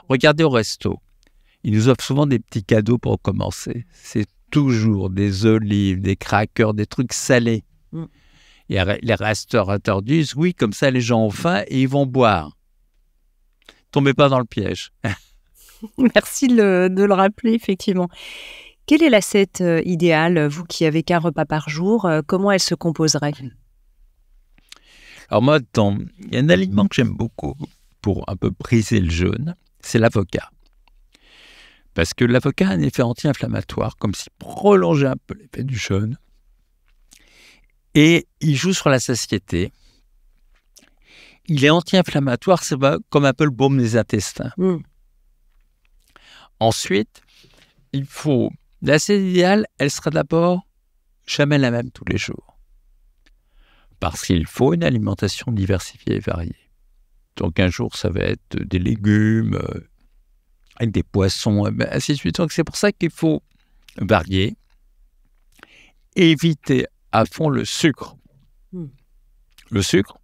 S3: Regardez au resto. Ils nous offrent souvent des petits cadeaux pour commencer. C'est toujours des olives, des crackers, des trucs salés. Et les restaurateurs disent, oui, comme ça les gens ont faim et ils vont boire. Tombez pas dans le piège.
S1: Merci de le rappeler, effectivement. Quelle est l'assiette idéale, vous qui avez qu'un repas par jour? Comment elle se composerait?
S3: Alors moi, il y a un aliment que j'aime beaucoup pour un peu briser le jeûne, c'est l'avocat. Parce que l'avocat a un effet anti-inflammatoire, comme s'il prolongeait un peu l'effet du jeûne. Et il joue sur la satiété. Il est anti-inflammatoire, c'est comme un peu le baume des intestins. Ensuite, il faut... L'assiette idéale, elle sera d'abord jamais la même tous les jours. Parce qu'il faut une alimentation diversifiée et variée. Donc un jour, ça va être des légumes, avec des poissons, ainsi de suite. Donc c'est pour ça qu'il faut varier, éviter à fond le sucre. Le sucre,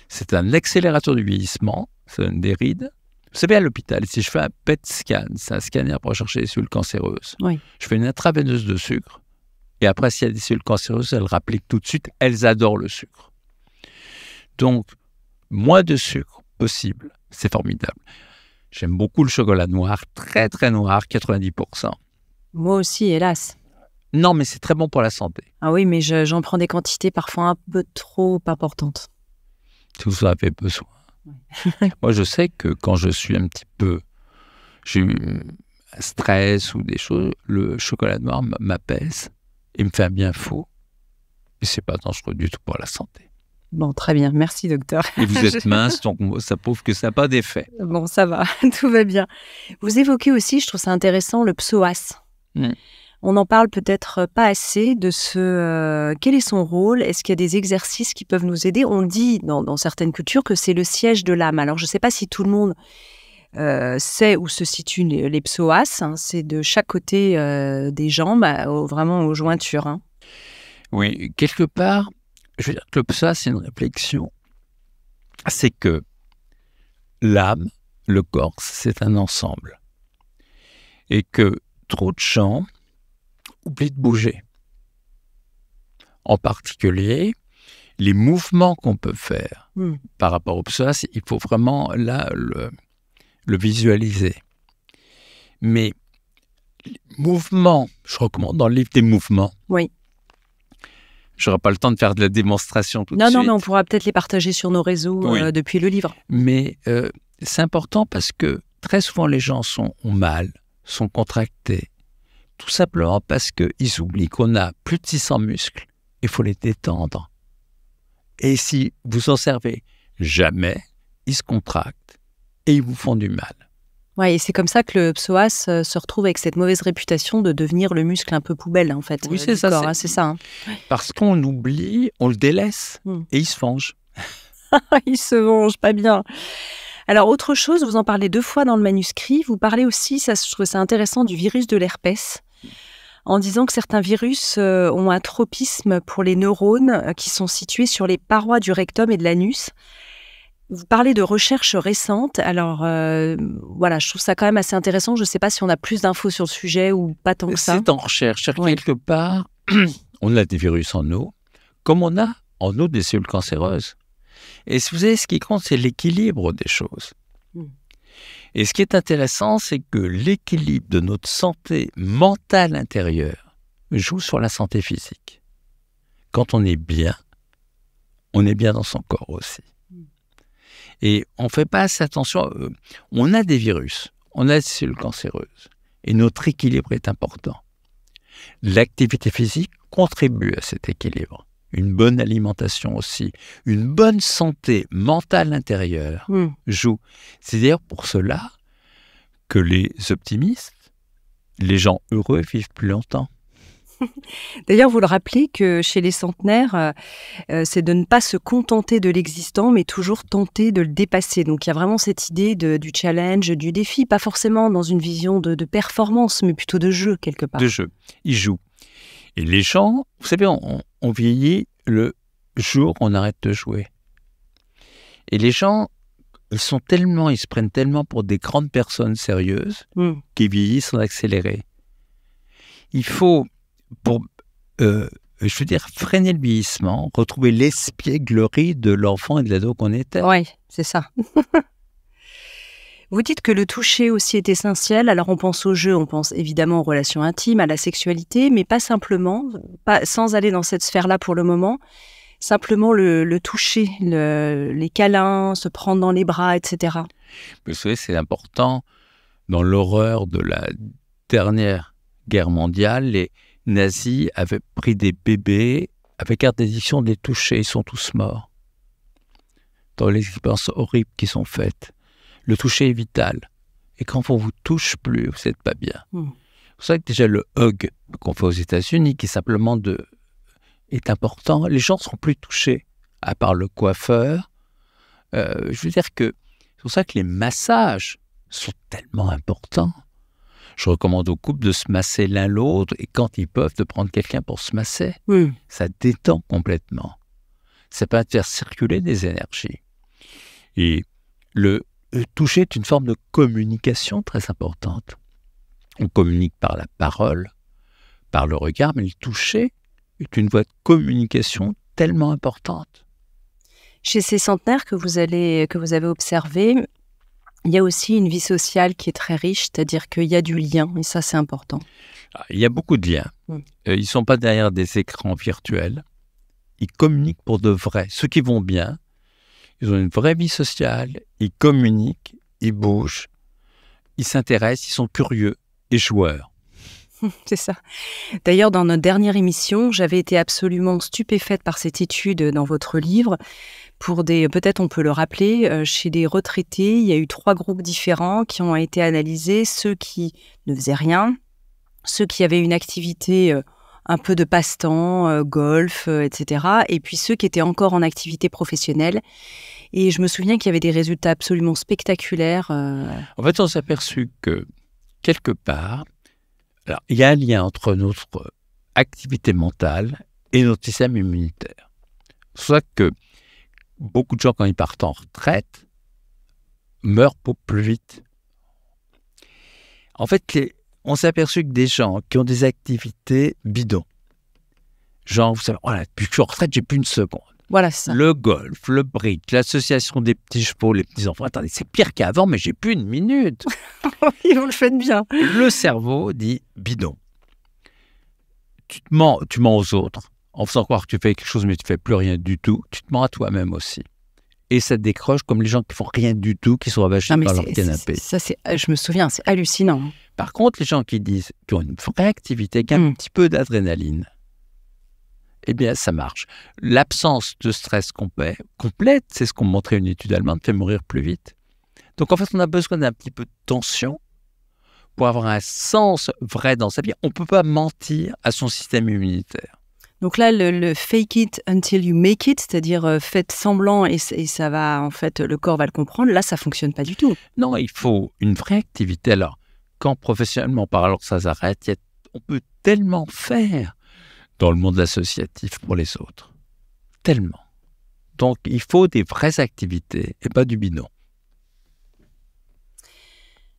S3: c'est un accélérateur du vieillissement, ça donne des rides. Vous savez, à l'hôpital, si je fais un PET scan, c'est un scanner pour rechercher les cellules cancéreuses, je fais une intraveineuse de sucre, et après, s'il y a des cellules cancéreuses, elles rappliquent tout de suite. Elles adorent le sucre. Donc, moins de sucre possible. C'est formidable. J'aime beaucoup le chocolat noir, très très noir, 90%.
S1: Moi aussi, hélas.
S3: Non, mais c'est très bon pour la santé.
S1: Ah oui, mais j'en prends des quantités parfois un peu trop importantes.
S3: Tout ça fait besoin. Moi, je sais que quand je suis un petit peu... J'ai eu un stress ou des choses, le chocolat noir m'apaise. Il me fait un bien fou. Et c'est pas dangereux du tout pour la santé.
S1: Bon, très bien. Merci, docteur.
S3: Et vous êtes mince, donc ça prouve que ça n'a pas d'effet.
S1: Bon, ça va. Tout va bien. Vous évoquez aussi, je trouve ça intéressant, le psoas. On n'en parle peut-être pas assez de quel est son rôle? Est-ce qu'il y a des exercices qui peuvent nous aider? On dit dans certaines cultures que c'est le siège de l'âme. Alors, je ne sais pas si tout le monde sait où se situent les psoas. C'est de chaque côté des jambes, vraiment aux jointures.
S3: Oui, quelque part, je veux dire que le psoas, c'est une réflexion. C'est que l'âme, le corps, c'est un ensemble. Et que trop de gens oublient de bouger. En particulier, les mouvements qu'on peut faire par rapport au psoas, il faut vraiment là le visualiser. Mais Mouvement, je recommande dans le livre des mouvements.
S1: Oui.
S3: Je n'aurai pas le temps de faire de la démonstration tout de
S1: Non,
S3: suite.
S1: mais on pourra peut-être les partager sur nos réseaux
S3: Oui.
S1: depuis le livre.
S3: Mais c'est important parce que très souvent les gens ont mal, sont contractés, tout simplement parce qu'ils oublient qu'on a plus de 600 muscles, il faut les détendre. Et si vous en servez jamais, ils se contractent et ils vous font du mal.
S1: Ouais, et c'est comme ça que le psoas se retrouve avec cette mauvaise réputation de devenir le muscle un peu poubelle, en fait,
S3: Oui, c'est
S1: du
S3: ça,
S1: corps,
S3: c'est-
S1: hein, c'est ça. Hein.
S3: Parce qu'on oublie, on le délaisse
S1: Mm.
S3: et il se venge.
S1: Il se venge, pas bien. Alors, autre chose, vous en parlez 2 fois dans le manuscrit. Vous parlez aussi, ça, je trouve ça intéressant, du virus de l'herpès, en disant que certains virus ont un tropisme pour les neurones qui sont situés sur les parois du rectum et de l'anus. Vous parlez de recherches récentes. Alors, voilà, je trouve ça quand même assez intéressant. Je ne sais pas si on a plus d'infos sur le sujet ou pas tant que ça.
S3: C'est en recherche. C'est-à-dire
S1: Oui.
S3: quelque part, on a des virus en eau, comme on a en eau des cellules cancéreuses. Et si vous savez, ce qui compte, c'est l'équilibre des choses.
S1: Mm.
S3: Et ce qui est intéressant, c'est que l'équilibre de notre santé mentale intérieure joue sur la santé physique. Quand on est bien dans son corps aussi. Et on ne fait pas assez attention. On a des virus, on a des cellules cancéreuses. Et notre équilibre est important. L'activité physique contribue à cet équilibre. Une bonne alimentation aussi. Une bonne santé mentale intérieure joue. C'est d'ailleurs pour cela que les optimistes, les gens heureux, vivent plus longtemps.
S1: D'ailleurs, vous le rappelez que chez les centenaires, c'est de ne pas se contenter de l'existant, mais toujours tenter de le dépasser. Donc, il y a vraiment cette idée du challenge, du défi, pas forcément dans une vision de performance, mais plutôt de jeu, quelque part.
S3: De jeu. Ils jouent. Et les gens, vous savez, on vieillit le jour où on arrête de jouer. Et les gens, ils se prennent tellement pour des grandes personnes sérieuses qu'ils vieillissent en accéléré. Il faut, freiner le vieillissement, retrouver l'espièglerie de l'enfant et de l'ado qu'on était.
S1: Oui, c'est ça. Vous dites que le toucher aussi est essentiel. Alors, on pense au jeu, on pense évidemment aux relations intimes, à la sexualité, mais pas simplement, sans aller dans cette sphère-là pour le moment. Simplement le toucher, les câlins, se prendre dans les bras, etc.
S3: Vous savez, c'est important. Dans l'horreur de la dernière guerre mondiale, les nazis avaient pris des bébés avec interdiction de les toucher. Ils sont tous morts. Dans les expériences horribles qui sont faites. Le toucher est vital. Et quand on ne vous touche plus, vous n'êtes pas bien. C'est pour ça que déjà le hug qu'on fait aux États-Unis, qui est simplement est important, les gens ne seront plus touchés, à part le coiffeur. Je veux dire que c'est pour ça que les massages sont tellement importants. Je recommande aux couples de se masser l'un l'autre et quand ils peuvent, de prendre quelqu'un pour se masser. Ça détend complètement. Ça peut faire circuler des énergies. Et le toucher est une forme de communication très importante. On communique par la parole, par le regard, mais le toucher est une voie de communication tellement importante.
S1: Chez ces centenaires que vous avez observés, il y a aussi une vie sociale qui est très riche, c'est-à-dire qu'il y a du lien, et ça, c'est important.
S3: Il y a beaucoup de liens. Ils ne sont pas derrière des écrans virtuels. Ils communiquent pour de vrai. Ceux qui vont bien, ils ont une vraie vie sociale, ils communiquent, ils bougent, ils s'intéressent, ils sont curieux et joueurs.
S1: C'est ça. D'ailleurs, dans notre dernière émission, j'avais été absolument stupéfaite par cette étude dans votre livre. Peut-être on peut le rappeler, chez des retraités, il y a eu 3 groupes différents qui ont été analysés. Ceux qui ne faisaient rien, ceux qui avaient une activité un peu de passe-temps, golf, etc. Et puis ceux qui étaient encore en activité professionnelle. Et je me souviens qu'il y avait des résultats absolument spectaculaires.
S3: En fait, on s'est aperçu que, quelque part, alors, il y a un lien entre notre activité mentale et notre système immunitaire. C'est pour ça que beaucoup de gens, quand ils partent en retraite, meurent plus vite. En fait, on s'est aperçu que des gens qui ont des activités bidons, genre, vous savez, voilà, depuis que je suis en retraite, j'ai plus une seconde.
S1: Voilà, c'est ça.
S3: Le golf, le brick, l'association des petits chevaux, les petits-enfants. Attendez, c'est pire qu'avant, mais j'ai plus une minute.
S1: Oui, vous le faites bien.
S3: Le cerveau dit bidon. Tu mens aux autres en faisant croire que tu fais quelque chose, mais tu ne fais plus rien du tout. Tu te mens à toi-même aussi. Et ça te décroche comme les gens qui font rien du tout, qui sont avachis par leur canapé.
S1: Je me souviens, c'est hallucinant.
S3: Par contre, les gens qui ont une vraie activité, qui a un petit peu d'adrénaline, eh bien, ça marche. L'absence de stress complète, c'est ce qu'on montrait une étude allemande, fait mourir plus vite. Donc, en fait, on a besoin d'un petit peu de tension pour avoir un sens vrai dans sa vie. On ne peut pas mentir à son système immunitaire.
S1: Donc là, le fake it until you make it, c'est-à-dire faites semblant et ça va, en fait, le corps va le comprendre. Là, ça fonctionne pas du tout.
S3: Non, il faut une vraie activité. Alors, quand professionnellement parlant, ça s'arrête, on peut tellement faire dans le monde associatif pour les autres. Tellement. Donc, il faut des vraies activités et pas du bidon.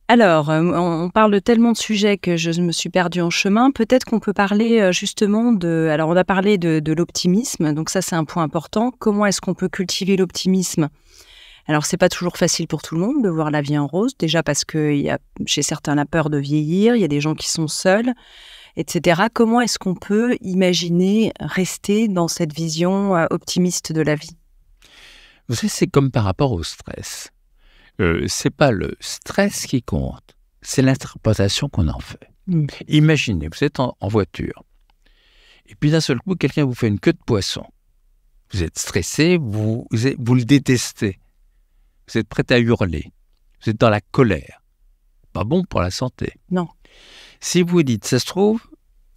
S1: Alors, on parle de tellement de sujets que je me suis perdue en chemin. Peut-être qu'on peut parler justement de... Alors, on a parlé de l'optimisme, donc ça, c'est un point important. Comment est-ce qu'on peut cultiver l'optimisme ? Alors, c'est pas toujours facile pour tout le monde de voir la vie en rose, déjà parce que chez certains la peur de vieillir, il y a des gens qui sont seuls, etc. Comment est-ce qu'on peut imaginer rester dans cette vision optimiste de la vie ?
S3: Vous savez, c'est comme par rapport au stress. C'est pas le stress qui compte, c'est l'interprétation qu'on en fait. Imaginez, vous êtes en voiture, et puis d'un seul coup, quelqu'un vous fait une queue de poisson. Vous êtes stressé, vous le détestez. Vous êtes prêt à hurler. Vous êtes dans la colère. Pas bon pour la santé.
S1: Non.
S3: Si vous dites, ça se trouve,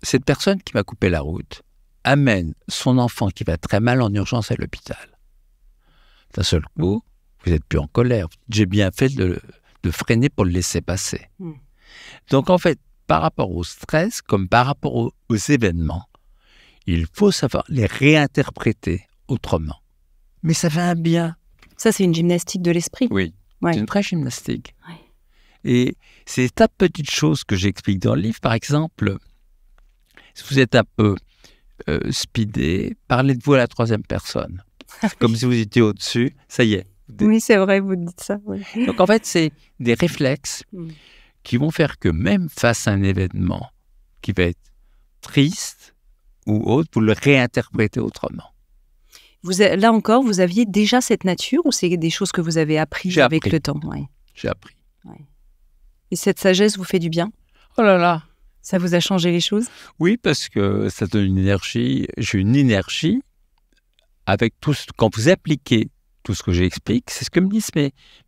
S3: cette personne qui m'a coupé la route amène son enfant qui va très mal en urgence à l'hôpital. D'un seul coup, vous n'êtes plus en colère. J'ai bien fait de freiner pour le laisser passer. Donc en fait, par rapport au stress, comme par rapport aux événements, il faut savoir les réinterpréter autrement. Mais ça fait un bien.
S1: Ça, c'est une gymnastique de l'esprit.
S3: Oui,
S1: ouais.
S3: C'est une vraie gymnastique.
S1: Ouais.
S3: Et c'est des tas de petites choses que j'explique dans le livre. Par exemple, si vous êtes un peu speedé, parlez de vous à la troisième personne. Comme si vous étiez au-dessus, ça y est.
S1: Oui, c'est vrai, vous dites ça. Oui.
S3: Donc en fait, c'est des réflexes qui vont faire que même face à un événement qui va être triste ou autre, vous le réinterprétez autrement.
S1: Là encore, vous aviez déjà cette nature ou c'est des choses que vous avez apprises avec le temps ?
S3: J'ai appris.
S1: Ouais. Et cette sagesse vous fait du bien ?
S3: Oh là là !
S1: Ça vous a changé les choses ?
S3: Oui, parce que ça donne une énergie. J'ai une énergie avec tout quand vous appliquez tout ce que j'explique, c'est ce que me disent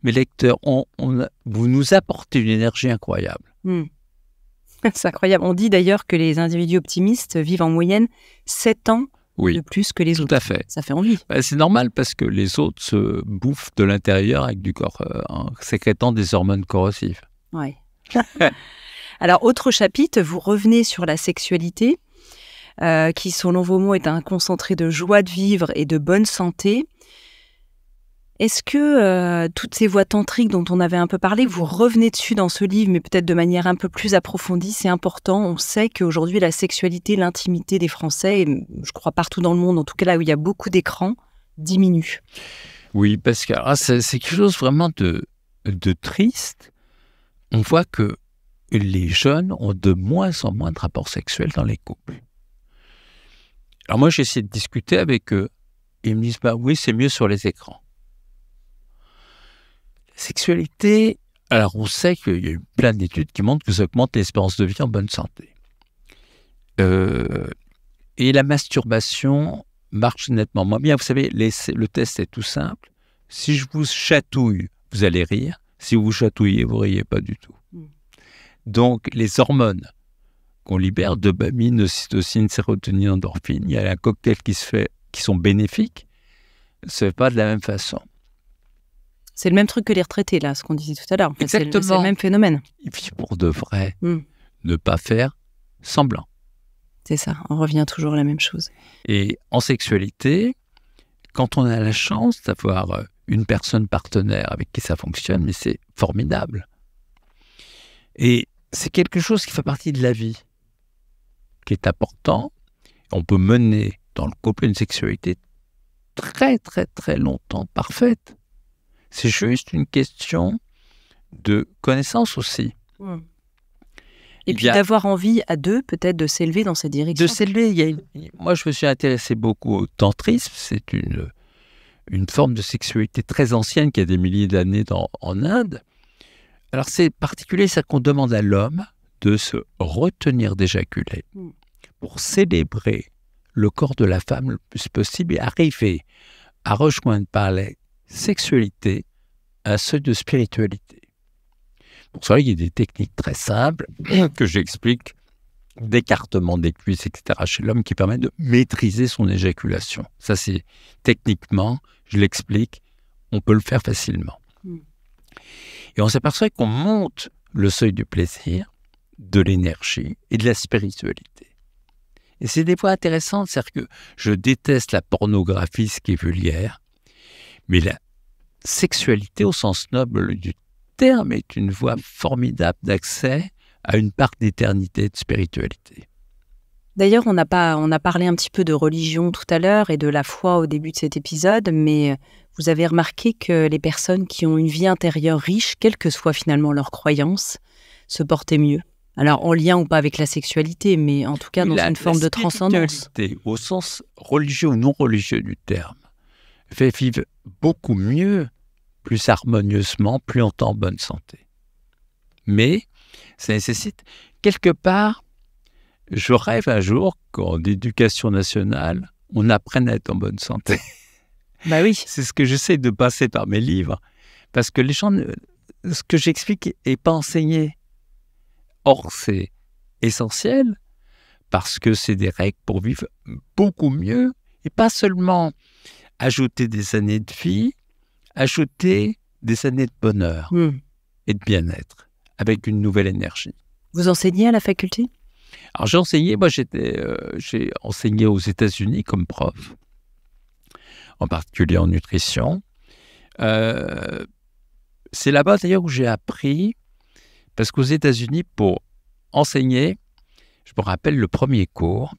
S3: mes lecteurs. Vous nous apportez une énergie incroyable.
S1: C'est incroyable. On dit d'ailleurs que les individus optimistes vivent en moyenne 7 ans de plus que les autres.
S3: Tout à fait.
S1: Ça fait envie.
S3: C'est normal parce que les autres se bouffent de l'intérieur avec du corps en sécrétant des hormones corrosives.
S1: Oui. Alors, autre chapitre, vous revenez sur la sexualité, qui, selon vos mots, est un concentré de joie de vivre et de bonne santé. Est-ce que toutes ces voies tantriques dont on avait un peu parlé, vous revenez dessus dans ce livre, mais peut-être de manière un peu plus approfondie, c'est important. On sait qu'aujourd'hui, la sexualité, l'intimité des Français, et je crois partout dans le monde, en tout cas là où il y a beaucoup d'écrans, diminue.
S3: Oui, parce que c'est quelque chose vraiment de triste. On voit que les jeunes ont de moins en moins de rapports sexuels dans les couples. Alors moi, j'ai essayé de discuter avec eux. Ils me disent, oui, c'est mieux sur les écrans. Sexualité, alors on sait qu'il y a eu plein d'études qui montrent que ça augmente l'espérance de vie en bonne santé. Et la masturbation marche nettement moins bien. Vous savez, le test est tout simple. Si je vous chatouille, vous allez rire. Si vous chatouillez, vous ne riez pas du tout. Donc, les hormones qu'on libère, dopamine, ocytocine, sérotonine, endorphine, il y a un cocktail qui se fait, qui sont bénéfiques, ne se fait pas de la même façon.
S1: C'est le même truc que les retraités, là, ce qu'on disait tout à l'heure. En fait,
S3: exactement.
S1: C'est le même phénomène.
S3: Il faut pour de vrai ne pas faire semblant.
S1: C'est ça, on revient toujours à la même chose.
S3: Et en sexualité, quand on a la chance d'avoir une personne partenaire avec qui ça fonctionne, mais c'est formidable. Et c'est quelque chose qui fait partie de la vie, qui est important. On peut mener dans le couple une sexualité très, très, très longtemps parfaite. C'est juste une question de connaissance aussi.
S1: Et puis d'avoir envie à deux, peut-être, de s'élever dans cette direction.
S3: De s'élever. Moi, je me suis intéressé beaucoup au tantrisme. C'est une forme de sexualité très ancienne qui a des milliers d'années en Inde. Alors, c'est particulier, c'est qu'on demande à l'homme de se retenir d'éjaculer pour célébrer le corps de la femme le plus possible et arriver à rejoindre par la sexualité un seuil de spiritualité. Pour ça, il y a des techniques très simples que j'explique, d'écartement des cuisses, etc., chez l'homme qui permettent de maîtriser son éjaculation. Ça, c'est techniquement, je l'explique, on peut le faire facilement. Et on s'aperçoit qu'on monte le seuil du plaisir, de l'énergie et de la spiritualité. Et c'est des voies intéressantes, c'est-à-dire que je déteste la pornographie, ce qui est vulgaire, mais la sexualité au sens noble du terme est une voie formidable d'accès à une part d'éternité et de spiritualité.
S1: D'ailleurs, on a parlé un petit peu de religion tout à l'heure et de la foi au début de cet épisode, mais vous avez remarqué que les personnes qui ont une vie intérieure riche, quelle que soit finalement leur croyance, se portaient mieux. Alors, en lien ou pas avec la sexualité, mais en tout cas dans une forme de transcendance.
S3: Au sens religieux ou non religieux du terme, fait vivre beaucoup mieux, plus harmonieusement, plus longtemps en bonne santé. Mais ça nécessite, quelque part, je rêve un jour qu'en éducation nationale, on apprenne à être en bonne santé.
S1: Bah oui.
S3: C'est ce que j'essaie de passer par mes livres. Parce que les gens, ce que j'explique n'est pas enseigné. Or, c'est essentiel parce que c'est des règles pour vivre beaucoup mieux et pas seulement ajouter des années de vie, ajouter des années de bonheur et de bien-être avec une nouvelle énergie.
S1: Vous enseignez à la faculté ?
S3: Alors j'ai enseigné, j'ai enseigné aux États-Unis comme prof, en particulier en nutrition. C'est là-bas d'ailleurs où j'ai appris, parce qu'aux États-Unis, pour enseigner, je me rappelle le premier cours,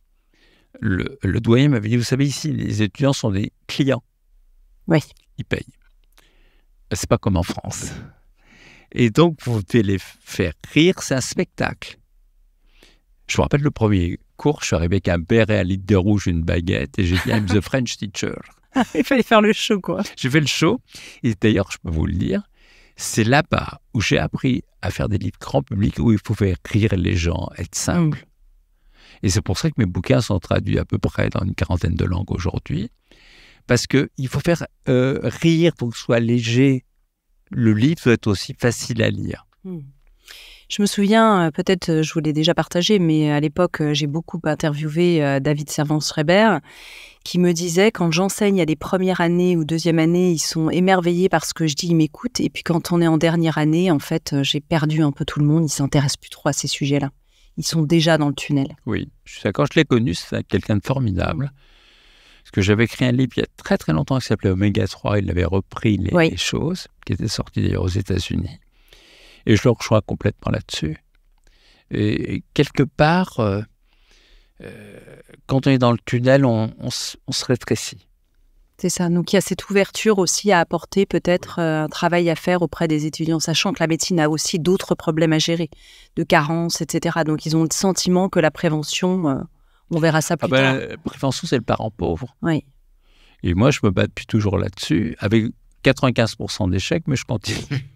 S3: le doyen m'avait dit, vous savez ici, les étudiants sont des clients.
S1: Oui.
S3: Ils payent. C'est pas comme en France. Et donc, vous devez les faire rire, c'est un spectacle. Je me rappelle le premier cours, je suis arrivé avec un béret, un litre de rouge, une baguette, et j'ai dit, I'm the French teacher.
S1: Il fallait faire le show, quoi.
S3: J'ai fait le show, et d'ailleurs, je peux vous le dire, c'est là-bas où j'ai appris à faire des livres grand public, où il faut faire rire les gens, être simple. Et c'est pour ça que mes bouquins sont traduits à peu près dans une quarantaine de langues aujourd'hui, parce qu'il faut faire rire pour que ce soit léger. Le livre doit être aussi facile à lire.
S1: Je me souviens, peut-être je vous l'ai déjà partagé, mais à l'époque, j'ai beaucoup interviewé David Servan-Schreiber, qui me disait, quand j'enseigne à des premières années ou deuxième année, ils sont émerveillés par ce que je dis, ils m'écoutent. Et puis quand on est en dernière année, en fait, j'ai perdu un peu tout le monde. Ils ne s'intéressent plus trop à ces sujets-là. Ils sont déjà dans le tunnel.
S3: Oui, je suis d'accord. Je l'ai connu, c'est quelqu'un de formidable. Parce que j'avais écrit un livre il y a très très longtemps qui s'appelait Oméga 3. Il avait repris les choses, qui était sorti d'ailleurs aux États-Unis. Et je le rejoins complètement là-dessus. Et quelque part, quand on est dans le tunnel, on se rétrécit.
S1: C'est ça. Donc il y a cette ouverture aussi à apporter, peut-être un travail à faire auprès des étudiants, sachant que la médecine a aussi d'autres problèmes à gérer, de carences, etc. Donc ils ont le sentiment que la prévention, on verra ça plus tard.
S3: La prévention, c'est le parent pauvre.
S1: Oui.
S3: Et moi, je me bats depuis toujours là-dessus, avec 95% d'échecs, mais je continue.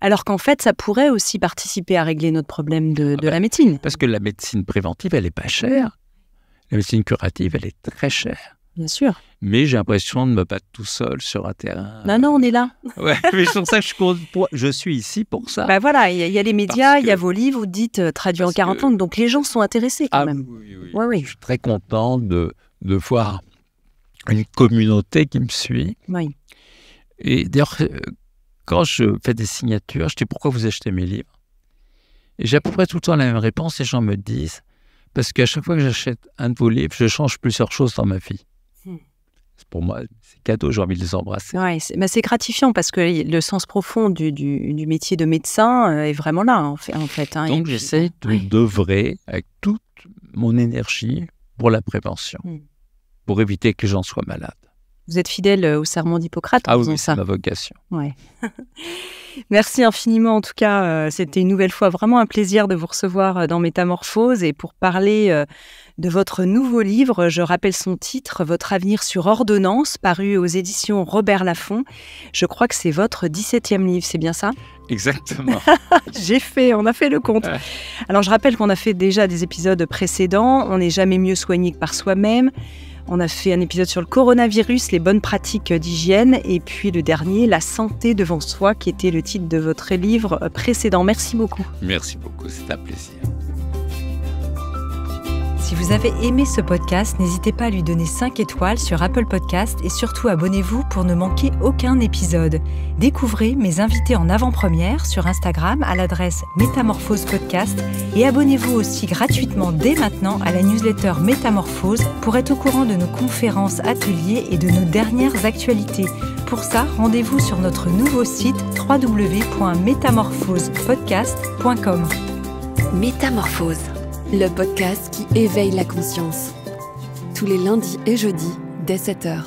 S1: Alors qu'en fait, ça pourrait aussi participer à régler notre problème de la médecine.
S3: Parce que la médecine préventive, elle n'est pas chère. La médecine curative, elle est très chère.
S1: Bien sûr.
S3: Mais j'ai l'impression de me battre tout seul sur un terrain.
S1: Non, on est là.
S3: Ouais, mais c'est pour ça que je suis ici pour ça.
S1: Bah voilà, il y a les médias, il y a vos livres, vous dites traduits en 40 langues, donc les gens sont intéressés quand même.
S3: Oui. Je suis très content de voir une communauté qui me suit.
S1: Oui.
S3: Et d'ailleurs, quand je fais des signatures, je dis pourquoi vous achetez mes livres? Et j'ai à peu près tout le temps la même réponse. Les gens me disent parce qu'à chaque fois que j'achète un de vos livres, je change plusieurs choses dans ma vie. Pour moi, c'est cadeau, j'ai envie de les embrasser.
S1: Ouais, c'est gratifiant parce que le sens profond du métier de médecin est vraiment là, en fait. Hein.
S3: Donc, j'essaie d'œuvrer avec toute mon énergie pour la prévention, pour éviter que les gens soient malades.
S1: Vous êtes fidèle au serment d'Hippocrate en faisant ça.
S3: C'est ma vocation.
S1: Ouais. Merci infiniment. En tout cas, c'était une nouvelle fois vraiment un plaisir de vous recevoir dans Métamorphose. Et pour parler de votre nouveau livre, je rappelle son titre, Votre avenir sur ordonnance, paru aux éditions Robert Laffont. Je crois que c'est votre 17e livre, c'est bien ça ?
S3: Exactement.
S1: On a fait le compte. Ouais. Alors, je rappelle qu'on a fait déjà des épisodes précédents. On n'est jamais mieux soigné que par soi-même. On a fait un épisode sur le coronavirus, les bonnes pratiques d'hygiène, et puis le dernier, La santé devant soi, qui était le titre de votre livre précédent. Merci beaucoup.
S3: Merci beaucoup, c'est un plaisir.
S1: Si vous avez aimé ce podcast, n'hésitez pas à lui donner 5 étoiles sur Apple Podcast et surtout abonnez-vous pour ne manquer aucun épisode. Découvrez mes invités en avant-première sur Instagram à l'adresse Métamorphose Podcast et abonnez-vous aussi gratuitement dès maintenant à la newsletter Métamorphose pour être au courant de nos conférences, ateliers et de nos dernières actualités. Pour ça, rendez-vous sur notre nouveau site www.métamorphosepodcast.com.
S2: Métamorphose, le podcast qui éveille la conscience. Tous les lundis et jeudis dès 7h.